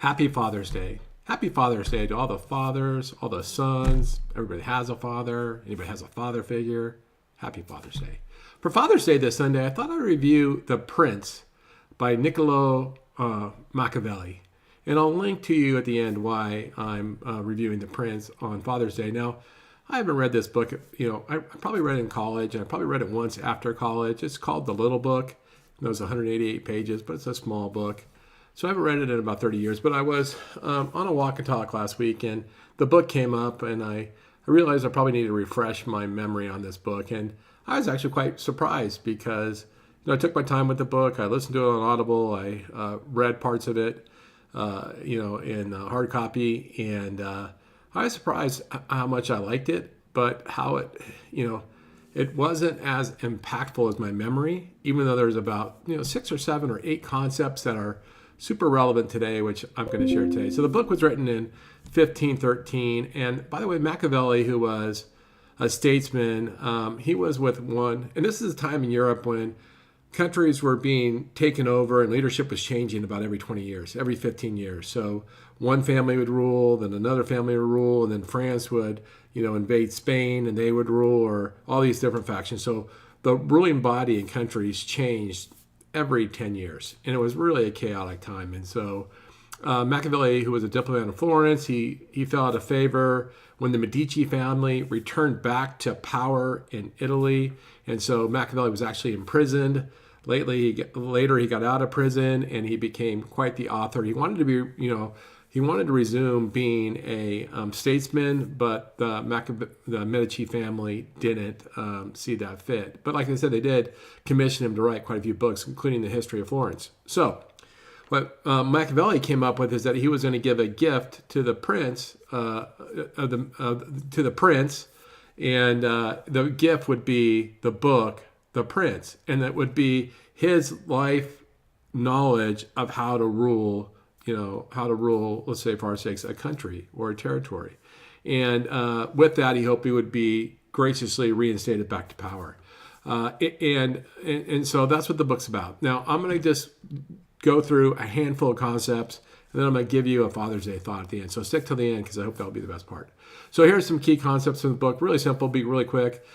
Happy Father's Day. Happy Father's Day to all the fathers, all the sons. Everybody has a father. Anybody has a father figure. Happy Father's Day. For Father's Day this Sunday, I thought I'd review The Prince by Niccolo Machiavelli. And I'll link to you at the end why I'm reviewing The Prince on Father's Day. Now, I haven't read this book. I probably read it in college, and I probably read it once after college. It's called The Little Book. It was 188 pages, but it's a small book. So I haven't read it in about 30 years. But I was on a walk and talk last week, and the book came up, and I realized I probably needed to refresh my memory on this book. And I was actually quite surprised because I took my time with the book. I listened to it on Audible. I read parts of it, in hard copy, and I was surprised how much I liked it, but how it wasn't as impactful as my memory, even though there's about 6 or 7 or 8 concepts that are super relevant today, which I'm going to share today. So the book was written in 1513, and by the way, Machiavelli, who was a statesman, he was with one, and this is a time in Europe when countries were being taken over and leadership was changing about every 20 years, every 15 years. So one family would rule, then another family would rule, and then France would, invade Spain and they would rule, or all these different factions. So the ruling body in countries changed every 10 years, and it was really a chaotic time. And so Machiavelli, who was a diplomat in Florence, he fell out of favor when the Medici family returned back to power in Italy. And so Machiavelli was actually imprisoned. Later he got out of prison and he became quite the author. He wanted to be, he wanted to resume being a statesman, but the Medici family didn't see that fit. But like I said, they did commission him to write quite a few books, including the history of Florence. So what Machiavelli came up with is that he was going to give a gift to the prince, and the gift would be the book, The Prince, and that would be his life knowledge of how to rule, let's say for our sakes, a country or a territory. And with that, he hoped he would be graciously reinstated back to power. And so that's what the book's about. Now, I'm going to just go through a handful of concepts, and then I'm going to give you a Father's Day thought at the end. So stick till the end because I hope that'll be the best part. So here's some key concepts from the book. Really simple, be really quick.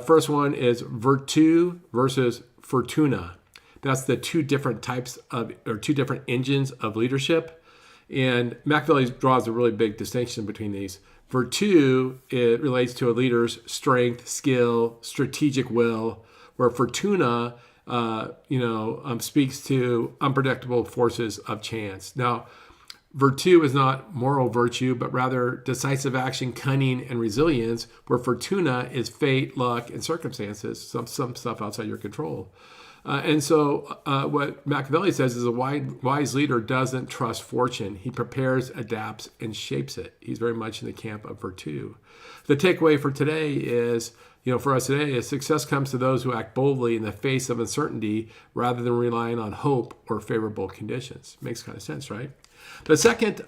First one is virtù versus fortuna. That's the two different types of, or two different engines of leadership. And Machiavelli draws a really big distinction between these. Virtù, it relates to a leader's strength, skill, strategic will, where fortuna speaks to unpredictable forces of chance. Now, virtù is not moral virtue, but rather decisive action, cunning, and resilience, where fortuna is fate, luck, and circumstances, some stuff outside your control. And so what Machiavelli says is a wise leader doesn't trust fortune. He prepares, adapts, and shapes it. He's very much in the camp of virtù. The takeaway for today is, for us today, is success comes to those who act boldly in the face of uncertainty rather than relying on hope or favorable conditions. Makes kind of sense, right? The second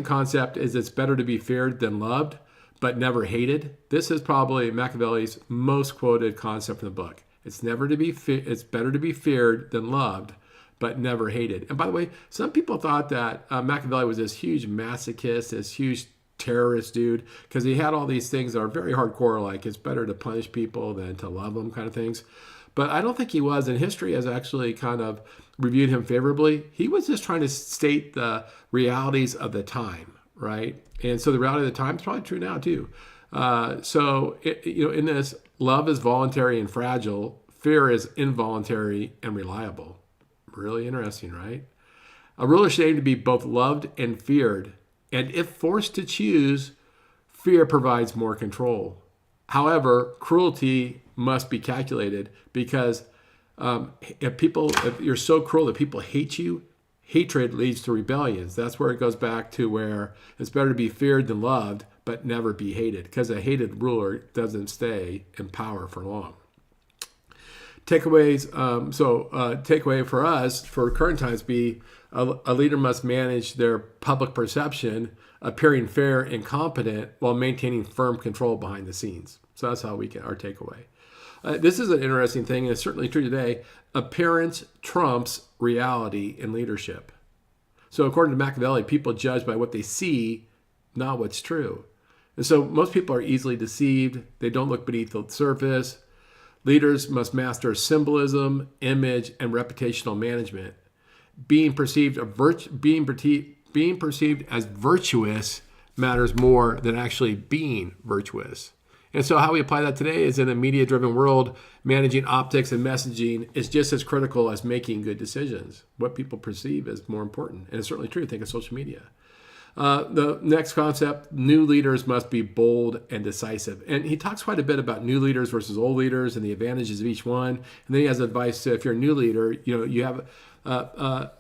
concept is it's better to be feared than loved, but never hated. This is probably Machiavelli's most quoted concept in the book. It's better to be feared than loved, but never hated. And by the way, some people thought that Machiavelli was this huge masochist, this huge terrorist dude, because he had all these things that are very hardcore, like it's better to punish people than to love them kind of things. But I don't think he was, and history has actually kind of reviewed him favorably. He was just trying to state the realities of the time, right? And so the reality of the time is probably true now too. In this, love is voluntary and fragile. Fear is involuntary and reliable. Really interesting, right? A ruler should aim to be both loved and feared. And if forced to choose, fear provides more control. However, cruelty must be calculated because if you're so cruel that people hate you, hatred leads to rebellions. That's where it goes back to where it's better to be feared than loved, but never be hated, because a hated ruler doesn't stay in power for long. Takeaways. Takeaway for us for current times be a leader must manage their public perception, appearing fair and competent while maintaining firm control behind the scenes. So that's how we get our takeaway. This is an interesting thing, and it's certainly true today. Appearance trumps reality in leadership. So according to Machiavelli, people judge by what they see, not what's true. And so most people are easily deceived. They don't look beneath the surface. Leaders must master symbolism, image, and reputational management. Being perceived as virtuous matters more than actually being virtuous. And so how we apply that today is in a media-driven world, managing optics and messaging is just as critical as making good decisions. What people perceive is more important. And it's certainly true. Think of social media. The next concept, new leaders must be bold and decisive. And he talks quite a bit about new leaders versus old leaders and the advantages of each one. And then he has advice to, if you're a new leader, you have a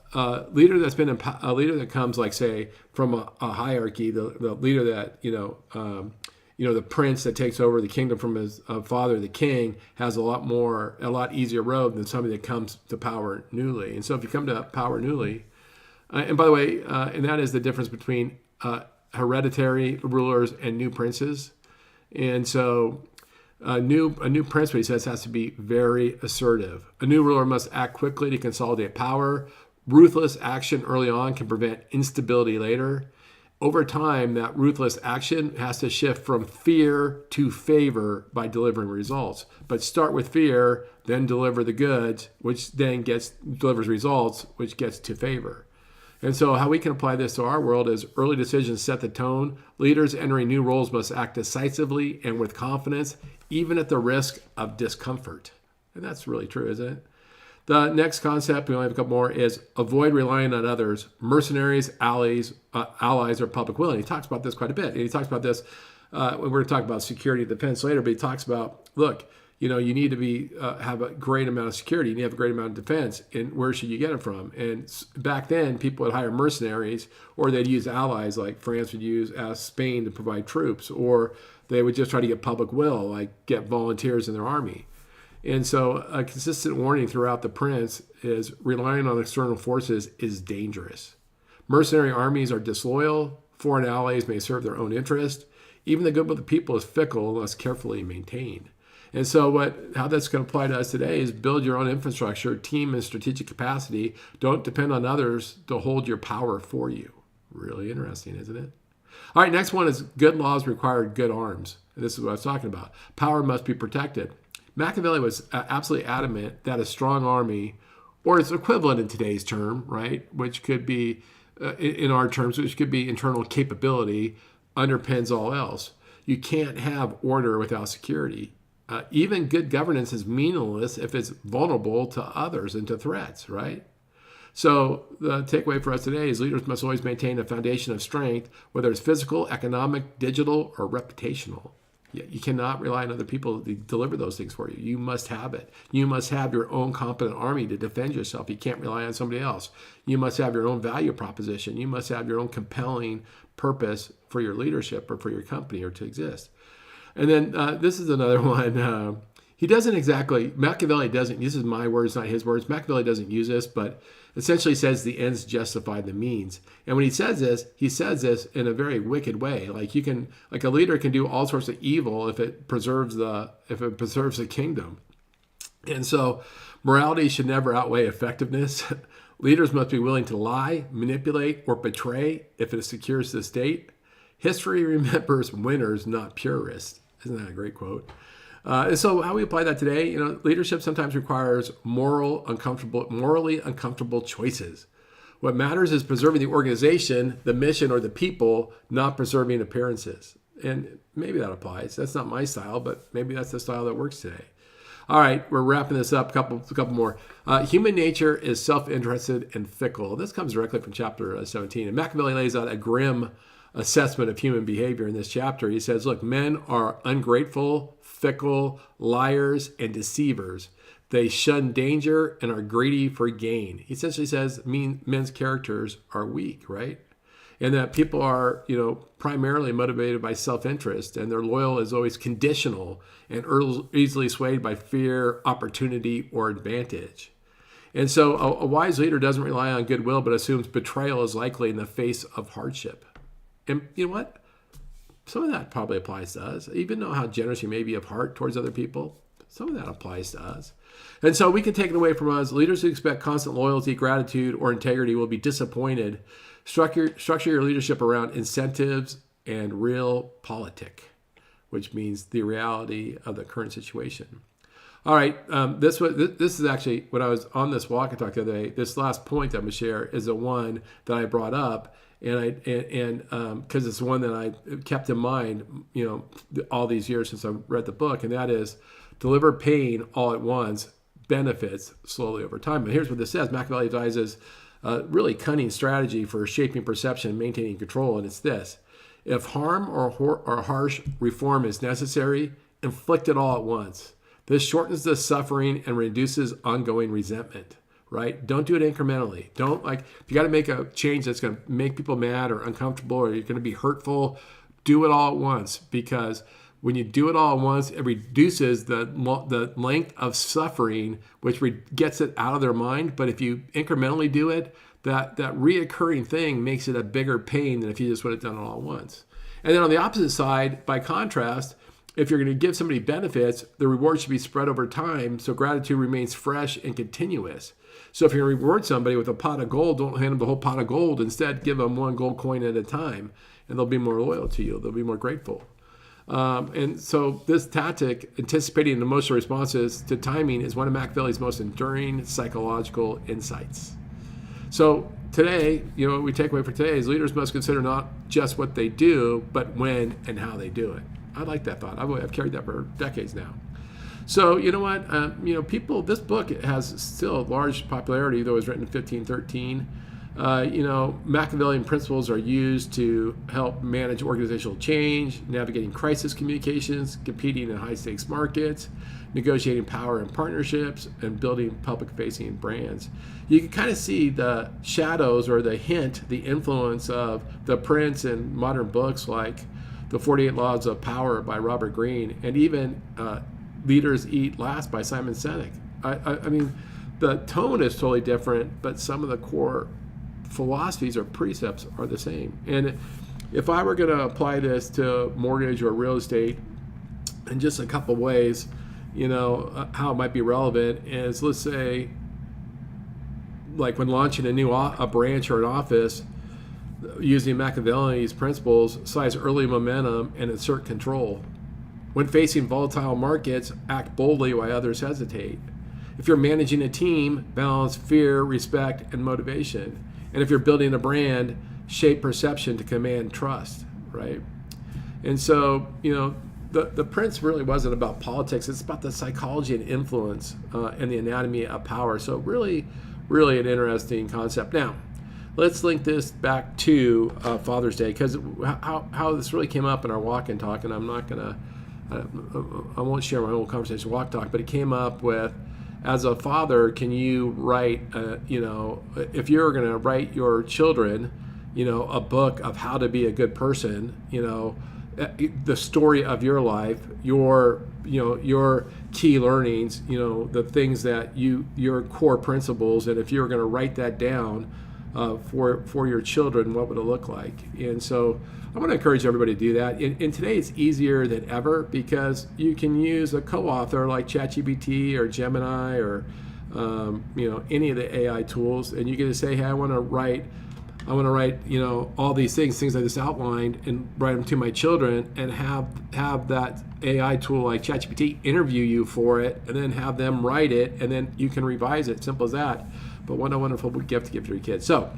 leader that's been a leader that comes, like, say, from a hierarchy, the leader that, the prince that takes over the kingdom from his father, the king, has a lot easier road than somebody that comes to power newly. And so if you come to power newly, and by the way, and that is the difference between hereditary rulers and new princes. And so a new prince, what he says, has to be very assertive. A new ruler must act quickly to consolidate power. Ruthless action early on can prevent instability later. Over time, that ruthless action has to shift from fear to favor by delivering results. But start with fear, then deliver the goods, which then delivers results, which gets to favor. And so how we can apply this to our world is early decisions set the tone. Leaders entering new roles must act decisively and with confidence, even at the risk of discomfort. And that's really true, isn't it? The next concept, we only have a couple more, is avoid relying on others, mercenaries, allies, or public will. And he talks about this quite a bit. And he talks about this when we're going to talk about security and defense later, but he talks about, look, you need to have a great amount of security. You need to have a great amount of defense. And where should you get it from? And back then, people would hire mercenaries, or they'd use allies, like France would ask Spain to provide troops, or they would just try to get public will, like get volunteers in their army. And so a consistent warning throughout the Prince is relying on external forces is dangerous. Mercenary armies are disloyal. Foreign allies may serve their own interest. Even the good of the people is fickle unless carefully maintained. And so how that's going to apply to us today is build your own infrastructure, team, and strategic capacity. Don't depend on others to hold your power for you. Really interesting, isn't it? All right, next one is good laws require good arms. And this is what I was talking about. Power must be protected. Machiavelli was absolutely adamant that a strong army, or its equivalent in today's term, right, which could be, in our terms, which could be internal capability, underpins all else. You can't have order without security. Even good governance is meaningless if it's vulnerable to others and to threats, right? So the takeaway for us today is leaders must always maintain a foundation of strength, whether it's physical, economic, digital, or reputational. You cannot rely on other people to deliver those things for you. You must have it. You must have your own competent army to defend yourself. You can't rely on somebody else. You must have your own value proposition. You must have your own compelling purpose for your leadership or for your company or to exist. And then this is another one. He doesn't exactly, Machiavelli doesn't, this is my words, not his words. Machiavelli doesn't use this, but essentially says the ends justify the means. And when he says this in a very wicked way. Like a leader can do all sorts of evil if it preserves the kingdom. And so morality should never outweigh effectiveness. Leaders must be willing to lie, manipulate, or betray if it secures the state. History remembers winners, not purists. Isn't that a great quote? And so how we apply that today, leadership sometimes requires morally uncomfortable choices. What matters is preserving the organization, the mission, or the people, not preserving appearances. And maybe that applies. That's not my style, but maybe that's the style that works today. All right, we're wrapping this up. A couple more. Human nature is self-interested and fickle. This comes directly from chapter 17. And Machiavelli lays out a grim assessment of human behavior in this chapter. He says, look, men are ungrateful, fickle, liars, and deceivers. They shun danger and are greedy for gain. He essentially says men's characters are weak, right? And that people are, primarily motivated by self-interest, and their loyal is always conditional and easily swayed by fear, opportunity, or advantage. And so a wise leader doesn't rely on goodwill, but assumes betrayal is likely in the face of hardship. And you know what? Some of that probably applies to us. Even though how generous you may be of heart towards other people, Some of that applies to us. And so we can take it away from us. Leaders who expect constant loyalty, gratitude, or integrity will be disappointed. Structure your leadership around incentives and real politic, which means the reality of the current situation. All right, this is actually, when I was on this walk and talk the other day, this last point that I'm going to share is the one that I brought up, and because it's one that I kept in mind, all these years since I read the book, and that is, deliver pain all at once, benefits slowly over time. And here's what this says. Machiavelli advises a really cunning strategy for shaping perception and maintaining control, and it's this. If harm or harsh reform is necessary, inflict it all at once. This shortens the suffering and reduces ongoing resentment, right? Don't do it incrementally. If you got to make a change that's going to make people mad or uncomfortable or you're going to be hurtful, do it all at once, because when you do it all at once, it reduces the length of suffering, which gets it out of their mind. But if you incrementally do it, that reoccurring thing makes it a bigger pain than if you just would have done it all at once. And then on the opposite side, by contrast, if you're going to give somebody benefits, the reward should be spread over time so gratitude remains fresh and continuous. So if you're going to reward somebody with a pot of gold, don't hand them the whole pot of gold. Instead, give them one gold coin at a time, and they'll be more loyal to you. They'll be more grateful. And so this tactic, anticipating emotional responses to timing, is one of Machiavelli's most enduring psychological insights. So today, what we take away for today is leaders must consider not just what they do, but when and how they do it. I like that thought. I've carried that for decades now. So you know what? People. This book has still large popularity, though it was written in 1513. Machiavellian principles are used to help manage organizational change, navigating crisis communications, competing in high-stakes markets, negotiating power and partnerships, and building public-facing brands. You can kind of see the shadows or the influence of the prints in modern books like The 48 Laws of Power by Robert Greene, and even Leaders Eat Last by Simon Sinek. I mean, the tone is totally different, but some of the core philosophies or precepts are the same. And if I were going to apply this to mortgage or real estate in just a couple ways, how it might be relevant is, let's say, like when launching a branch or an office, using Machiavelli's principles, size early momentum and assert control. When facing volatile markets, act boldly while others hesitate. If you're managing a team, balance fear, respect, and motivation. And if you're building a brand, shape perception to command trust, right? And so, the Prince really wasn't about politics. It's about the psychology and influence and the anatomy of power. So really, really an interesting concept. Now, let's link this back to Father's Day, because how this really came up in our walk and talk, and I won't share my whole conversation walk talk, but it came up with, as a father, can you write, if you're going to write your children, a book of how to be a good person, the story of your life, your key learnings, the things that your core principles, and if you're going to write that down for your children, what would it look like? And so I want to encourage everybody to do that. And today it's easier than ever because you can use a co-author like ChatGPT or Gemini or any of the AI tools, and you get to say, hey, I want to write all these things I just outlined, and write them to my children, and have that AI tool like ChatGPT interview you for it, and then have them write it, and then you can revise it. Simple as that. But what a wonderful gift to give to your kids. So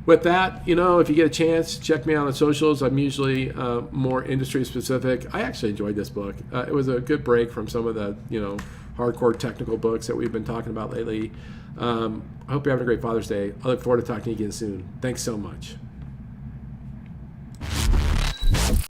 with that, if you get a chance, check me out on socials. I'm usually more industry specific. I actually enjoyed this book. It was a good break from some of the hardcore technical books that we've been talking about lately. I hope you're having a great Father's Day. I look forward to talking to you again soon. Thanks so much.